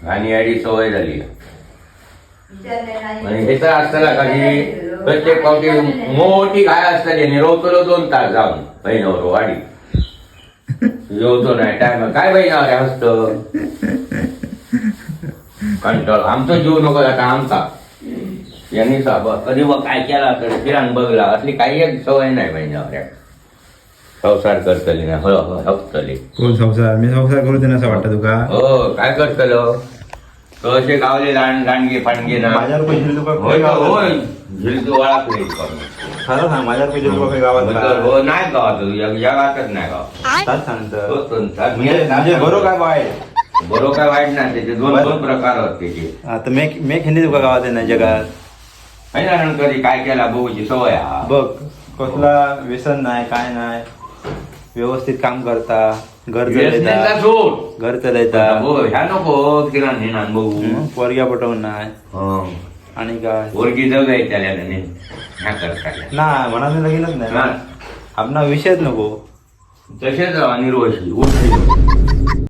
घाणी याडी सवय झाली म्हणजे हे तर असताना कधी प्रत्येक पावटी मोठी गाय असताना निरवतलो 2 तास जाऊन बहिणावर वाडी जेवतो नाही टाइम काय बहिणावर असत कंटाळ आमचं जीव नको आता आमचा यांनी कधी मग काय केला तर फिरान बघला असली काही एक सवय नाही बहिणावर संसार करतली ना हप्तले कोण संसार मी संसार करू दे असं वाटतं तुका हो काय करतलो कसे गावले लांडगे पाणगे ना माझ्यावर पैसे तुका होय झिलतू वाळाकडे खरं सांग माझ्यावर पैसे तुका गावात हो नाही गावात जगातच नाही गाव सांगतो म्हणजे बरो काय वाईट बरो काय वाईट नाही त्याचे दोन प्रकार होत त्याचे आता मेक हिंदी तुका गावात नाही जगात कधी काय केला बघूची सवय बघ कसला व्यसन नाही काय नाही व्यवस्थित काम करता घर चलयता ह्या नको किराण नेणार बघू पोरग्या पटवून नाही आणि काय पोरगी जाऊ जाय त्याला ना मनात लगीनच नाही आपला विषयच नको तसेच निर्वशी उठ